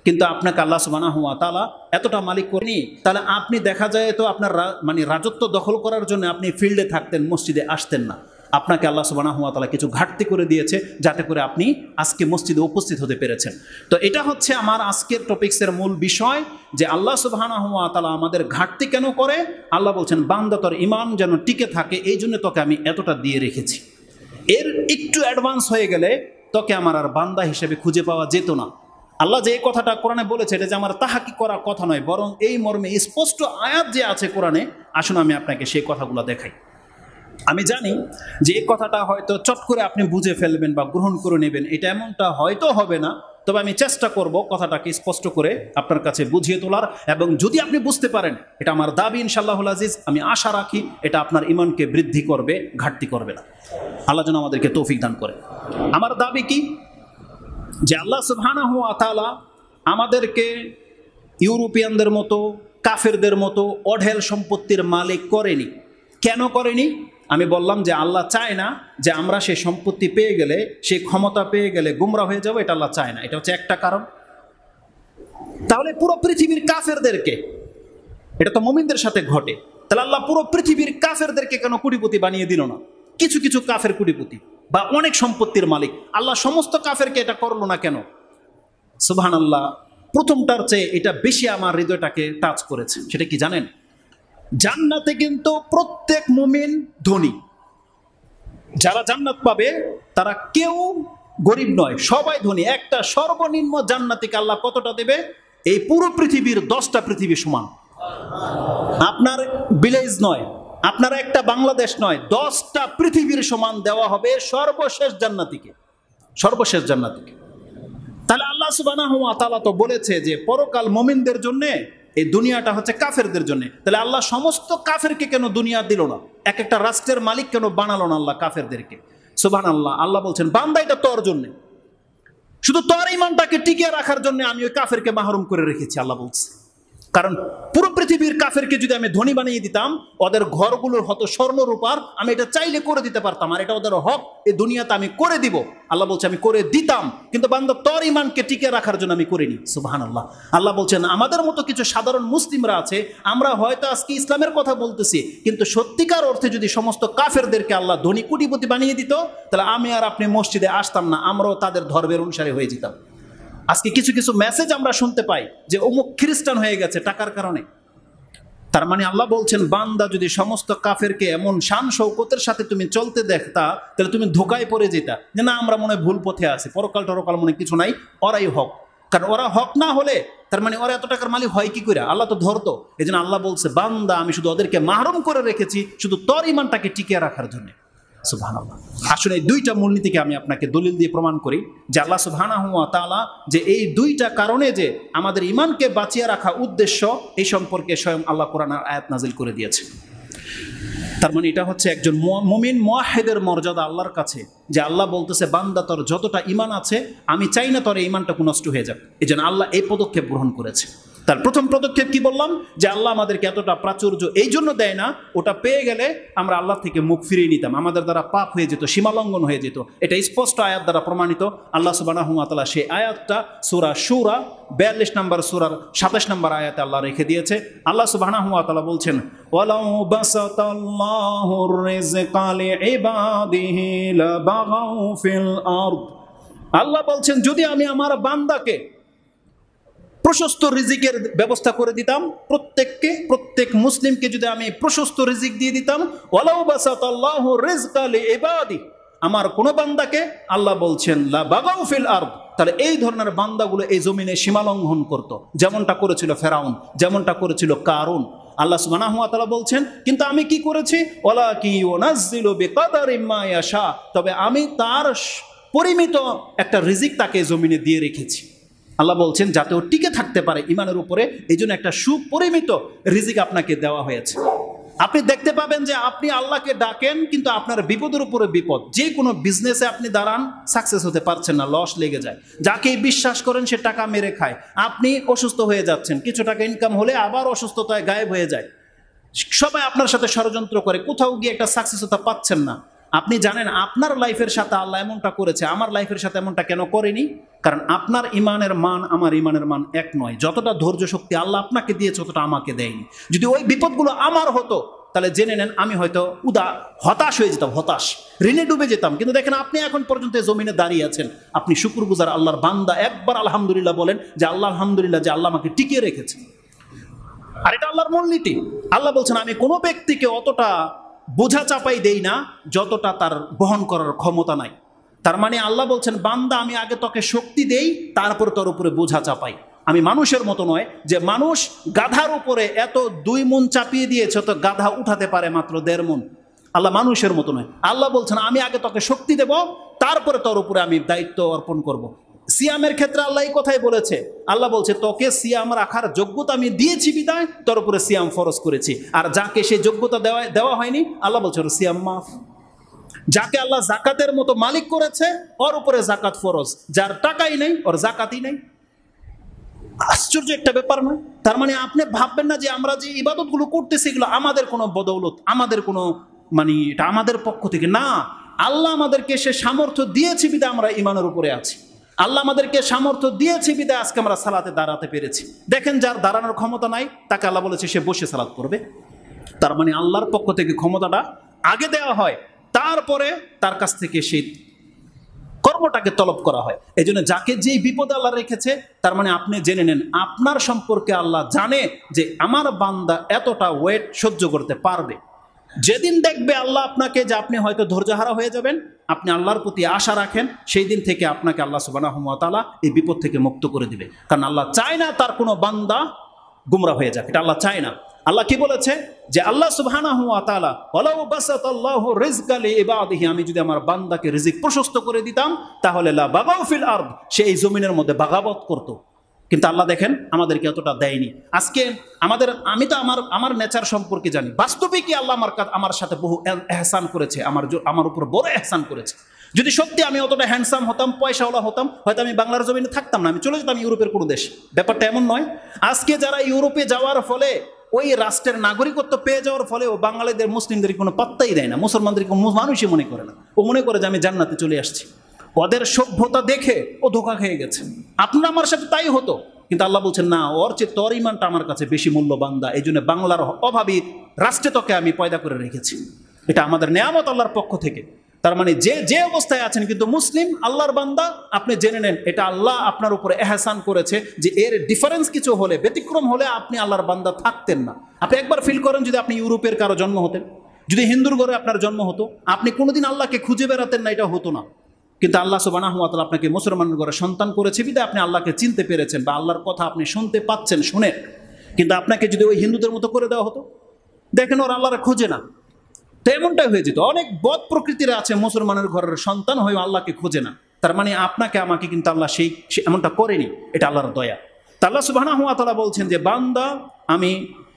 কিন্তু আপনাকে আল্লাহ সুবহানাহু ওয়া তাআলা এতটা মালিক করেনি। তাহলে আপনি দেখা যায় তো আপনার মানে রাজত্ব দখল করার জন্য আপনি ফিল্ডে থাকতেন, মসজিদে আসতেন না। আপনাকে আল্লাহ সুবহানাহু ওয়া তাআলা কিছু ঘাটতি করে দিয়েছে, যাতে করে আপনি আজকে মসজিদে উপস্থিত হতে পেরেছেন। তো এটা হচ্ছে আমার আজকের টপিক্সের মূল বিষয়, যে আল্লাহ সুবহানাহু ওয়া তাআলা আমাদের ঘাটতি কেন করে। আল্লাহ বলছেন, বান্দা তোর ঈমান যেন টিকে থাকে, এই জন্য তোকে আমি এতটা দিয়ে রেখেছি। এর একটু অ্যাডভান্স হয়ে গেলে তোকে আমার আর বান্দা হিসেবে খুঁজে পাওয়া যেত না। আল্লাহ যে কথাটা কোরআনে বলেছে, এটা যে আমার তাহাকি করা কথা নয়, বরং এই মর্মে স্পষ্ট আয়াত যে আছে কোরআনে। আসুন আমি আপনাকে সেই কথাগুলো দেখাই। আমি জানি যে এই কথাটা হয়তো চট করে আপনি বুঝে ফেলবেন বা গ্রহণ করে নেবেন, এটা এমনটা হয়তো হবে না। তবে আমি চেষ্টা করব কথাটাকে স্পষ্ট করে আপনার কাছে বুঝিয়ে তোলার, এবং যদি আপনি বুঝতে পারেন, এটা আমার দাবি ইনশাআল্লাহুল আজিজ, আমি আশা রাখি এটা আপনার ঈমানকে বৃদ্ধি করবে, ঘাটতি করবে না। আল্লাহ যেন আমাদেরকে তৌফিক দান করে। আমার দাবি কি? যে আল্লাহ সুবহানাহু ওয়া তাআলা আমাদেরকে ইউরোপিয়ানদের মতো, কাফেরদের মতো অঢেল সম্পত্তির মালিক করেনি। কেন করেনি? আমি বললাম যে আল্লাহ চায় না যে আমরা সেই সম্পত্তি পেয়ে গেলে, সেই ক্ষমতা পেয়ে গেলে গুমরা হয়ে যাবো, এটা আল্লাহ চায় না। এটা হচ্ছে একটা কারণ। তাহলে পুরো পৃথিবীর কাফেরদেরকে, এটা তো মুমিনদের সাথে ঘটে, তাহলে আল্লাহ পুরো পৃথিবীর কাফেরদেরকে কেন কোটিপতি বানিয়ে দিল না? কিছু কিছু কাফের কোটিপতি বা অনেক সম্পত্তির মালিক, আল্লাহ সমস্ত কাফেরকে এটা করলো না কেন? সুবহানাল্লাহ, প্রথমটার চেয়ে এটা বেশি আমার হৃদয়টাকে টাচ করেছে। সেটা কি জানেন? জান্নাতে কিন্তু প্রত্যেক মুমিন ধনী। যারা জান্নাত পাবে তারা কেউ গরিব নয়, সবাই ধনী। একটা সর্বনিম্ন জান্নাতিকে আল্লাহ কতটা দেবে? এই পুরো পৃথিবীর 10টা পৃথিবী সমান। আপনার ভিলেজ নয়, আপনার একটা বাংলাদেশ নয়, 10টা পৃথিবীর সমান দেওয়া হবে সর্বশেষ জান্নাতিকে, সর্বশেষ জান্নাতিকে। তাহলে আল্লাহ সুবহানাহু ওয়া তাআলা তো বলেছে যে পরকাল মুমিনদের জন্য এই দুনিয়াটা হচ্ছে কাফেরদের জন্য। তাহলে আল্লাহ সমস্ত কাফেরকে কেন দুনিয়া দিল না? এক একটা রাষ্ট্রের মালিক কেন বানালো না আল্লাহ কাফেরদেরকে? সুবহানাল্লাহ। আল্লাহ বলছেন বান্দা এটা তোর জন্য, শুধু তোর ঈমানটাকে টিকিয়ে রাখার জন্য আমি ওই কাফেরকে মাহরুম করে রেখেছি। আল্লাহ বলছে কারণ পুরো পৃথিবীর কাফেরকে যদি আমি ধনী বানিয়ে দিতাম, ওদের ঘরগুলোর হতো স্বর্ণ রূপার, আমি এটা চাইলে করে দিতে পারতাম, আর এটা ওদের হক, এই দুনিয়াতে আমি করে দিব। আল্লাহ বলছে আমি করে দিতাম, কিন্তু বান্দা তোর ঈমানকে টিকে রাখার জন্য আমি করিনি। সুবহানাল্লাহ। আল্লাহ বলছেন আমাদের মতো কিছু সাধারণ মুসলিমরা আছে, আমরা হয়তো আজকে ইসলামের কথা বলতেছি, কিন্তু সত্যিকার অর্থে যদি সমস্ত কাফেরদেরকে আল্লাহ ধনী কোটিপতি বানিয়ে দিত, তাহলে আমি আর আপনি মসজিদে আসতাম না, আমরাও তাদের ধর্মের অনুসারী হয়ে যেতাম। আজকে কিছু কিছু মেসেজ আমরা শুনতে পাই যে অমুক খ্রিস্টান হয়ে গেছে টাকার কারণে। তার মানে আল্লাহ বলছেন বান্দা যদি সমস্ত কাফেরকে এমন শান শৌকতের সাথে তুমি চলতে দেখতা, তাহলে তুমি ধোকায় পড়ে যেতা যে না আমরা মনে হয় ভুল পথে আছি, পরকাল টরকাল মনে কিছু নাই, ওরাই হক। কারণ ওরা হক না হলে তার মানে ওরা এত টাকার মালিক হয় কি করে? আল্লাহ তো ধরতো। এই জন্য আল্লাহ বলছে বান্দা আমি শুধু ওদেরকে মাহরুম করে রেখেছি শুধু তোর ঈমানটাকে টিকিয়ে রাখার জন্য। সুবহানাল্লাহ। আসলে এই দুইটা মূলনীতিকে আমি আপনাকে দলিল দিয়ে প্রমাণ করি যে আল্লাহ সুবহানাহু ওয়া তাআলা যে এই দুইটা কারণে যে আমাদের ঈমানকে বাঁচিয়ে রাখা উদ্দেশ্য, এই সম্পর্কে স্বয়ং আল্লাহ কোরআনের আয়াত নাজিল করে দিয়েছে। তার মানে এটা হচ্ছে একজন মুমিন মুওয়াহহিদের মর্যাদা আল্লাহর কাছে, যে আল্লাহ বলতেছে বান্দা তোর যতটা ঈমান আছে আমি চাই না তোর ঈমানটা নষ্ট হয়ে যাক। এই জন্য আল্লাহ এই পদক্ষেপ গ্রহণ করেছে। তার প্রথম পদক্ষেপ কি বললাম? যে আল্লাহ আমাদেরকে এতটা প্রাচুর্য এই জন্য দেয় না, ওটা পেয়ে গেলে আমরা আল্লাহ থেকে মুখ ফিরিয়ে নিতাম, আমাদের দ্বারা পাপ হয়ে যেত, সীমালঙ্ঘন হয়ে যেত। এটা স্পষ্ট আয়াত দ্বারা প্রমাণিত। আল্লাহ সুবহানাহু ওয়া তাআলা সেই আয়াতটা সূরা শুরা 42 নম্বর সূরার 27 নম্বর আয়াতে আল্লাহ রেখে দিয়েছে। আল্লাহ সুবহানাহু ওয়া তাআলা বলছেন ওয়ালাউ বাসাতাল্লাহুর রিজকা লিইবাদিহি লাবাগাউ ফিল আরদ। আল্লাহ বলছেন যদি আমি আমার বান্দাকে প্রশস্ত রিজিকের ব্যবস্থা করে দিতাম, প্রত্যেক মুসলিমকে যদি আমি প্রশস্ত রিজিক দিয়ে দিতাম, ওয়ালাউ বাসাতাল্লাহু রিজকা লিইবাদি, আমার কোন বান্দাকে আল্লাহ বলছেন লা বাগাউ ফিল আরদ, তাহলে এই ধরনের বান্দাগুলো এই জমিনে সীমালঙ্ঘন করত, যেমনটা করেছিল ফেরাউন, যেমনটা করেছিল কারুন। আল্লাহ সুবহানাহু ওয়া তাআলা বলছেন কিন্তু আমি কি করেছি? ওয়ালাকি ইউনাজ্জিলু বিকাদারিম মা ইয়াশা, তবে আমি তার পরিমিত একটা রিজিক তাকে জমিনে দিয়ে রেখেছি। আল্লাহ বলছেন যাতে ও টিকে থাকতে পারে ঈমানের উপরে, এই জন্য একটা সুপরিমিত রিজিক আপনাকে দেওয়া হয়েছে। আপনি দেখতে পাবেন যে আপনি আল্লাহকে ডাকেন কিন্তু আপনার বিপদের উপরে বিপদ। যে কোনো বিজনেসে আপনি দাঁড়ান, সাকসেস হতে পারছেন না, লস লেগে যায়। যাকেই বিশ্বাস করেন সে টাকা মেরে খায়। আপনি অসুস্থ হয়ে যাচ্ছেন, কিছু টাকা ইনকাম হলে আবার অসুস্থতায় গায়েব হয়ে যায়। সবাই আপনার সাথে ষড়যন্ত্র করে, কোথাও গিয়ে একটা সাকসেস হতে পাচ্ছেন না। আপনি জানেন আপনার লাইফের সাথে আল্লাহ এমনটা করেছে, আমার লাইফের সাথে এমনটা কেন করেনি? কারণ আপনার ঈমানের মান আমার ঈমানের মান এক নয়। যতটা ধৈর্য শক্তি আল্লাহ আপনাকে দিয়েছে ততটা আমাকে দেয়নি। যদি ওই বিপদগুলো আমার হতো তাহলে জেনে নেন আমি হয়তো হতাশ হয়ে যেতাম, হতাশ, ঋণে ডুবে যেতাম। কিন্তু দেখেন আপনি এখন পর্যন্ত জমিনে দাঁড়িয়ে আছেন, আপনি শুকরগুজার আল্লাহর বান্দা। একবার আলহামদুলিল্লাহ বলেন যে আল্লাহ আলহামদুলিল্লাহ যে আল্লাহ আমাকে টিকিয়ে রেখেছে। আর এটা আল্লাহর মূলনীতি। আল্লাহ বলছেন আমি কোনো ব্যক্তিকে অতটা বোঝা চাপাই দেই না যতটা তার বহন করার ক্ষমতা নাই। তার মানে আল্লাহ বলছেন বান্দা আমি আগে তোকে শক্তি দেই, তারপর তোর উপরে বোঝা চাপাই। আমি মানুষের মতো নয় যে মানুষ গাধার উপরে এত 2 মণ চাপিয়ে দিয়েছে তো গাধা উঠাতে পারে মাত্র 1.5 মণ। আল্লাহ মানুষের মতো নয়। আল্লাহ বলছেন আমি আগে তোকে শক্তি দেব, তারপরে তোর উপরে আমি দায়িত্ব অর্পণ করব। সিয়ামের ক্ষেত্রে আল্লাহ এই কথাই বলেছে। আল্লাহ বলছে তোকে সিয়াম রাখার যোগ্যতা আমি দিয়েছি বিদায় তোর উপরে সিয়াম ফরজ করেছি। আর যাকে সে যোগ্যতা দেওয়া হয়নি আল্লাহ বলছে ওর সিয়াম মাফ। যাকে আল্লাহ জাকাতের মতো মালিক করেছে ওর উপরে জাকাত ফরজ, যার টাকাই নেই ওর জাকাতই নেই। আশ্চর্য একটা ব্যাপার নয়? তার মানে আপনি ভাববেন না যে আমরা যে ইবাদতগুলো করতেছি এগুলো আমাদের কোনো বদৌলত, আমাদের কোনো এটা আমাদের পক্ষ থেকে না। আল্লাহ আমাদেরকে সে সামর্থ্য দিয়েছে বিধায় আমরা ঈমানের উপরে আছি। আল্লাহ আমাদেরকে সামর্থ্য দিয়েছে বিধায় আজকে আমরা সালাতে দাঁড়াতে পেরেছি। দেখেন যার দাঁড়ানোর ক্ষমতা নাই তাকে আল্লাহ বলেছে সে বসে সালাত করবে। তার মানে আল্লাহর পক্ষ থেকে ক্ষমতাটা আগে দেওয়া হয়, তারপরে তার কাছ থেকে সেই কর্মটাকে তলব করা হয়। এই জন্য যাকে যেই বিপদে আল্লাহ রেখেছে তার মানে আপনি জেনে নেন আপনার সম্পর্কে আল্লাহ জানে যে আমার বান্দা এতটা ওয়েট সহ্য করতে পারবে। যেদিন দেখবে আল্লাহ আপনাকে যে আপনি হয়তো ধৈর্যহারা হয়ে যাবেন, আপনি আল্লাহর প্রতি আশা রাখেন, সেই দিন থেকে আপনাকে আল্লাহ সুবহানাহু ওয়া তাআলা এই বিপদ থেকে মুক্ত করে দিবে। কারণ আল্লাহ চায় না তার কোনো বান্দা গুমরা হয়ে যাক, এটা আল্লাহ চায় না। আল্লাহ কি বলেছে যে আল্লাহ সুবহানাহু ওয়া তাআলা ওয়ালাউ বাসাতাল্লাহু রিজকা লিইবাদিহি, আমি যদি আমার বান্দাকে রিজিক প্রশস্ত করে দিতাম তাহলে লা বাগাউ ফিল আরদ, সে এই জমিনের মধ্যে বাগাবত করত। কিন্তু আল্লাহ দেখেন আমাদেরকে এতটা দেয়নি। আজকে আমি তো আমার নেচার সম্পর্কে জানি, বাস্তবে কি আল্লাহ আমার সাথে বহু এহসান করেছে, আমার উপর বড় এহসান করেছে। যদি সত্যি আমি অতটা হ্যান্ডসাম হতাম, পয়সাওয়ালা হতাম, হয়তো আমি বাংলার জমিনে থাকতাম না, আমি চলে যেতাম ইউরোপের কোনো দেশে। ব্যাপারটা এমন নয়। আজকে যারা ইউরোপে যাওয়ার ফলে ওই রাষ্ট্রের নাগরিকত্ব পেয়ে যাওয়ার ফলে ও বাঙালিদের মুসলিমদের কোনো পাত্তাই দেয় না, মুসলমানদের কোনো মানুষই মনে করে না। ও মনে করে যে আমি জান্নাতে চলে আসছি। ওদের সভ্যতা দেখে ও ধোঁকা খেয়ে গেছে। আপনার আমার সাথে তাই হতো, কিন্তু আল্লাহ বলছেন না, ওর চেয়ে তোর ইমানটা আমার কাছে বেশি মূল্যবান। এই জন্য বাংলার অভাবী রাষ্ট্রে তোকে আমি পয়দা করে রেখেছি। এটা আমাদের নেয়ামত আল্লাহর পক্ষ থেকে। তার মানে যে অবস্থায় আছেন কিন্তু মুসলিম আল্লাহর বান্দা, আপনি জেনে নেন এটা আল্লাহ আপনার উপরে এহসান করেছে, যে এর ডিফারেন্স কিছু হলে, ব্যতিক্রম হলে আপনি আল্লাহর বান্দা থাকতেন না। আপনি একবার ফিল করেন, যদি আপনি ইউরোপের কারো জন্ম হতেন, যদি হিন্দুর ঘরে আপনার জন্ম হতো, আপনি কোনোদিন আল্লাহকে খুঁজে বেড়াতেন না, এটা হতো না। কিন্তু আল্লাহ সুবহানাহু ওয়া তাআলা আপনাকে মুসলমানের ঘরে সন্তান করেছে বিধায় আপনি আল্লাহকে চিনতে পেরেছেন, বা আল্লাহর কথা আপনি শুনতে পাচ্ছেন, শুনে। কিন্তু আপনাকে যদি ওই হিন্দুদের মতো করে দেওয়া হতো, দেখেন ওরা আল্লাহরে খোঁজে না, তো এমনটাই হয়ে যেত। অনেক বদ প্রকৃতির আছে মুসলমানের ঘরের সন্তান হয়ে আল্লাহকে খোঁজে না। তার মানে আপনাকে আমাকে কিন্তু আল্লাহ সেই এমনটা করেনি, এটা আল্লাহর দয়া। তা আল্লাহ সুবহানাহু ওয়া তাআলা বলছেন যে বান্দা, আমি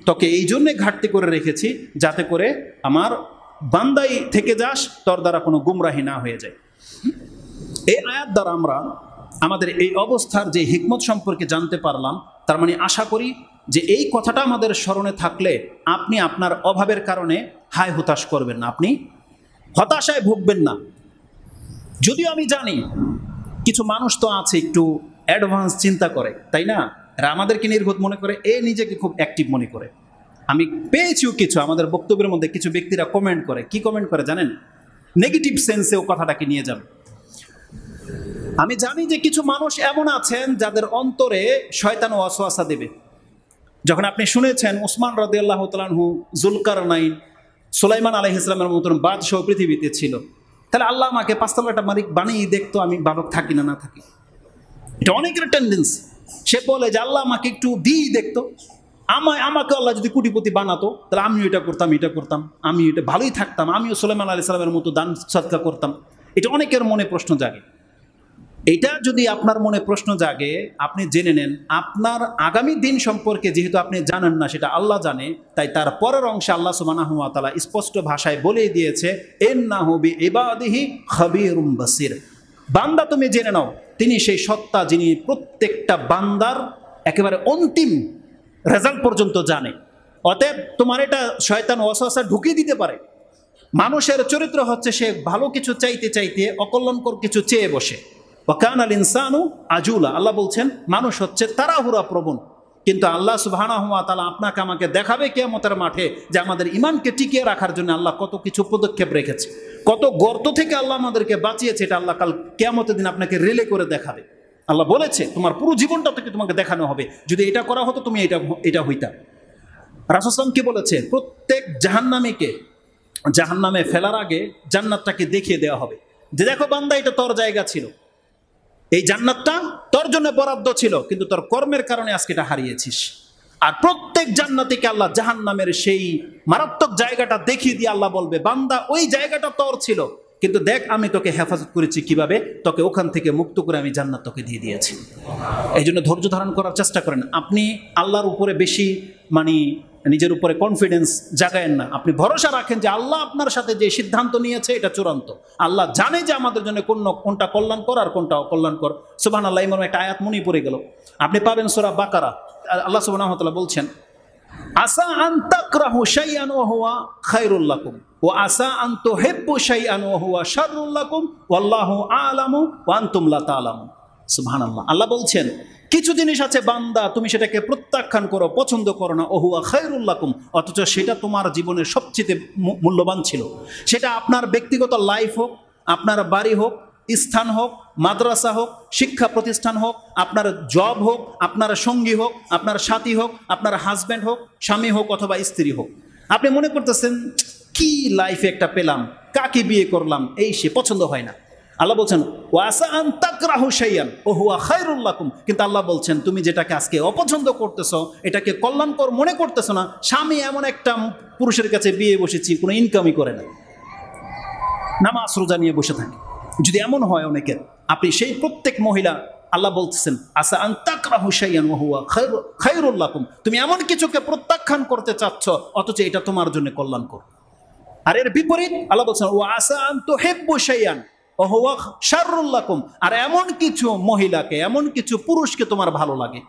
তোকে এই জন্যে ঘাটতি করে রেখেছি যাতে করে আমার বান্দাই থেকে যাস, তোর দ্বারা কোনো গুমরাহি না হয়ে যায়। এই আয়াত দ্বারা আমরা আমাদের এই অবস্থার যে হিকমত সম্পর্কে জানতে পারলাম। তার মানে আশা করি যে এই কথাটা আমাদের স্মরণে থাকলে আপনি আপনার অভাবের কারণে হায় হতাশ করবেন না, আপনি হতাশায় ভুগবেন না। যদিও আমি জানি কিছু মানুষ তো আছে একটু অ্যাডভান্স চিন্তা করে, তাই না? এরা আমাদেরকে নির্বোধ মনে করে, নিজেকে খুব অ্যাক্টিভ মনে করে। আমি পেয়েছিও কিছু আমাদের বক্তব্যের মধ্যে কিছু ব্যক্তিরা কমেন্ট করে। কি কমেন্ট করে জানেন? নেগেটিভ সেন্সে ও কথাটাকে নিয়ে যাবে। আমি জানি যে কিছু মানুষ এমন আছেন যাদের অন্তরে শয়তান ওয়াসওয়াসা দেবে। যখন আপনি শুনেছেন ওসমান রাদিয়াল্লাহু তাআলা আনহু, জুলকারনাইন, সুলাইমান আলাইহিস সালামের মতন বাদশাহ পৃথিবীতে ছিল, তাহলে আল্লাহ আমাকে পাঁচতলাটা মালিক বানিয়ে দেখতো, আমি বালক থাকি না থাকি। এটা অনেকের টেন্ডেন্সি। সে বলে যে আল্লাহ আমাকে একটু দিয়েই দেখতো, আমাকে আল্লাহ যদি কোটিপতি বানাতো তাহলে আমিও এটা করতাম, আমি এটা ভালোই থাকতাম, আমিও সুলাইমান আলাইহিস সালামের মতো দান সদকা করতাম। এটা অনেকের মনে প্রশ্ন জাগে। এটা যদি আপনার মনে প্রশ্ন জাগে, আপনি জেনে নেন আপনার আগামী দিন সম্পর্কে যেহেতু আপনি জানেন না, সেটা আল্লাহ জানে। তাই তার পরের অংশে আল্লাহ সুবহানাহু ওয়া তাআলা স্পষ্ট ভাষায় বলেই দিয়েছে, ইন্নাহু বিইবাদিহি খাবীরুম বাসীর। বান্দা তুমি জেনে নাও, তিনি সেই সত্তা যিনি প্রত্যেকটা বান্দার একেবারে অন্তিম রেজাল্ট পর্যন্ত জানে। অতএব তোমার এটা শয়তান ওয়াসওয়াসা ঢুকিয়ে দিতে পারে। মানুষের চরিত্র হচ্ছে সে ভালো কিছু চাইতে চাইতে অকল্যাণকর কিছু চেয়ে বসে। ওয়াকানাল ইনসানু আজুলা, আল্লাহ বলছেন মানুষ হচ্ছে তাড়াহুড়া প্রবণ। কিন্তু আল্লাহ সুবহানাহু ওয়া তাআলা আপনাকে আমাকে দেখাবে কিয়ামতের মাঠে যে আমাদের ঈমানকে টিকিয়ে রাখার জন্য আল্লাহ কত কিছু পদক্ষেপ রেখেছে, কত গর্ত থেকে আল্লাহ আমাদেরকে বাঁচিয়েছে। এটা আল্লাহ কাল কিয়ামতের দিন আপনাকে রিলে করে দেখাবে। আল্লাহ বলেছে তোমার পুরো জীবনটা থেকে তোমাকে দেখানো হবে, যদি এটা করা হতো তুমি এটা হইতা। রাসূল সাল্লাল্লাহু কি বলেছে? প্রত্যেক জাহান্নামীকে জাহান্নামে ফেলার আগে জান্নাতটাকে দেখিয়ে দেওয়া হবে, যে দেখো বান্দা, এটা তোর জায়গা ছিল, এই জান্নাতটা তোর জন্য বরাদ্দ ছিল, কিন্তু তোর কর্মের কারণে আজকে এটা হারিয়েছিস। আর প্রত্যেক জান্নাতীকে আল্লাহ জাহান্নামের সেই মারাত্মক জায়গাটা দেখিয়ে দিয়ে আল্লাহ বলবে, বান্দা ওই জায়গাটা তোর ছিল, কিন্তু দেখ আমি তোকে হেফাজত করেছি কিভাবে, তোকে ওখান থেকে মুক্ত করে আমি জান্নাত তোকে দিয়ে দিয়েছি। এই জন্য ধৈর্য ধারণ করার চেষ্টা করেন। আপনি আল্লাহর উপরে বেশি নিজের উপরে কনফিডেন্স জাগায়েন না। আপনি ভরসা রাখেন যে আল্লাহ আপনার সাথে যে সিদ্ধান্ত নিয়েছে এটা চূড়ান্ত। আল্লাহ জানে যে আমাদের জন্য কোনটা কল্যাণকর আর কোনটা অকল্যাণকর। সুবহানাল্লাহ, এমন একটা আয়াত মনে পড়ে গেল, আপনি পাবেন সূরা বাকারা। আল্লাহ সুবহানাহু ওয়া তাআলা বলছেন, আসা আন তাকরাহু শাইআন ওয়া হুয়া খায়রুল লাকুম ওয়া আসা আন তুহিব্বু শাইআন ওয়া হুয়া শাররুল লাকুম ওয়াল্লাহু আ'লামু ওয়া আনতুম লা তা'লামুন। সুবহানাল্লাহ, আল্লাহ বলছেন কিছু জিনিস আছে বান্দা তুমি সেটাকে প্রত্যাখ্যান করো, পছন্দ করো না, ওহুয়া খায়রুল লাকুম, অথচ সেটা তোমার জীবনের সবচেয়ে মূল্যবান ছিল। সেটা আপনার ব্যক্তিগত লাইফ হোক, আপনার বাড়ি হোক, স্থান হোক, মাদ্রাসা হোক, শিক্ষা প্রতিষ্ঠান হোক, আপনার জব হোক, আপনার সঙ্গী হোক, আপনার সাথী হোক, আপনার হাজব্যান্ড হোক, স্বামী হোক অথবা স্ত্রী হোক। আপনি মনে করতেছেন কি লাইফে একটা পেলাম, কাকে বিয়ে করলাম, এই সে পছন্দ হয় না। আল্লাহ বলছেন ওয়াসা আন তাকরাহু শাইআন ওয়া হুয়া খায়রুল লাকুম, কিন্তু আল্লাহ বলছেন তুমি যেটাকে আজকে অপছন্দ করতেছো, এটাকে কল্যাণকর মনে করতেছো না। স্বামী এমন একটা পুরুষের কাছে বিয়ে বসেছি, কোনো ইনকামই করে না, নামাজ রোজা নিয়ে বসে থাকে। যদি এমন হয় অনেকের, আপনি সেই প্রত্যেক মহিলা, আল্লাহ বলতেছেন আসা আন তাকরাহু তাকরাহু শাইআন ওয়া হুয়া খায়রুল লাকুম, তুমি এমন কিছুকে প্রত্যাখ্যান করতে চাচ্ছ অথচ এটা তোমার জন্য কল্যাণকর। আর এর বিপরীত আল্লাহ বলছেন ওয়া আসা আন তুহিব্বু শাইআন ওয়া হুয়া শাররুল লাকুম, আর এমন কিছু মহিলাকে, এমন কিছু পুরুষকে তোমার ভালো লাগে,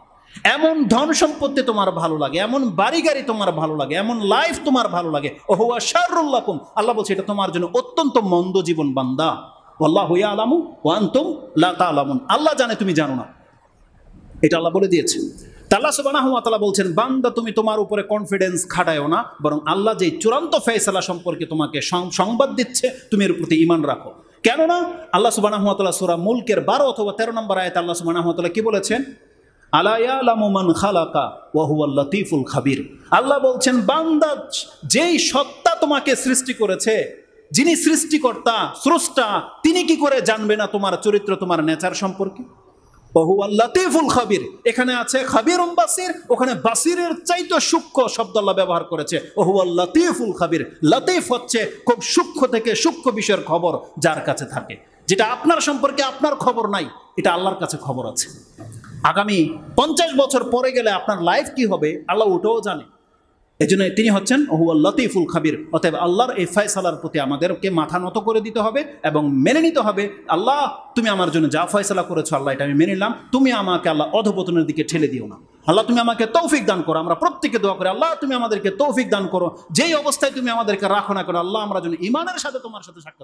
এমন ধন সম্পত্তি তোমার ভালো লাগে, এমন বাড়ি গাড়ি তোমার ভালো লাগে, এমন লাইফ তোমার ভালো লাগে, ওয়া হুয়া শাররুল লাকুম, আল্লাহ বলছে এটা তোমার জন্য অত্যন্ত মন্দ জীবন বান্দা। আল্লাহু ইয়ালামু ওয়া আনতুম লা তা'লামুন, আল্লাহ জানে তুমি জানো না, এটা আল্লাহ বলে দিয়েছে। আল্লাহ সুবহানাহু ওয়া তাআলা বলছেন বান্দা তুমি তোমার উপরে কনফিডেন্স খাটায়ও না, বরং আল্লাহ যে চূড়ান্ত ফয়সালা সম্পর্কে তোমাকে সংবাদ দিচ্ছে তুমি এর প্রতি ঈমান রাখো। কেননা আল্লাহ সুবহানাহু ওয়া তাআলা সূরা মুলকের 12 অথবা 13 নম্বর আয়াতে আল্লাহ সুবহানাহু ওয়া তাআলা কি বলেছেন? আলা ইয়ালামু মান খালাকা ওয়া হুয়াল লাতীফুল খাবীর, আল্লাহ বলছেন বান্দা যেই সত্তা তোমাকে সৃষ্টি করেছে, যিনি সৃষ্টিকর্তা স্রষ্টা, তিনি কি করে জানবে না তোমার চরিত্র, তোমার নেচার সম্পর্কে? ওহুয়াল লাতীফুল খাবীর, এখানে আছে খাবীরুম বাসির, ওখানে বাসিরের চাইতে সূক্ষ্ম শব্দ আল্লাহ ব্যবহার করেছে, ওহুয়াল লাতীফুল খাবীর। লাতীফ হচ্ছে খুব সূক্ষ্ম থেকে সূক্ষ্ম বিষয়ের খবর যার কাছে থাকে, যেটা আপনার সম্পর্কে আপনার খবর নাই, এটা আল্লাহর কাছে খবর আছে। আগামী 50 বছর পরে গেলে আপনার লাইফ কি হবে আল্লাহ ওটাও জানে। এজন্য তিনি হচ্ছেন ওহুয়াল লাতীফুল খাবীর। অতএব আল্লাহর এই ফয়সালার প্রতি আমাদেরকে মাথা নত করে দিতে হবে এবং মেনে নিতে হবে, আল্লাহ তুমি আমার জন্য যা ফয়সালা করেছো আল্লাহ এটা আমি মেনে নিলাম, তুমি আমাকে আল্লাহ অধঃপতনের দিকে ঠেলে দিও না, আল্লাহ তুমি আমাকে তৌফিক দান করো। আমরা প্রত্যেকে দোয়া করি আল্লাহ তুমি আমাদেরকে তৌফিক দান করো, যেই অবস্থায় তুমি আমাদেরকে রাখো না কেন আল্লাহ আমরা যেন ঈমানের সাথে তোমার সাথে সাক্ষাৎ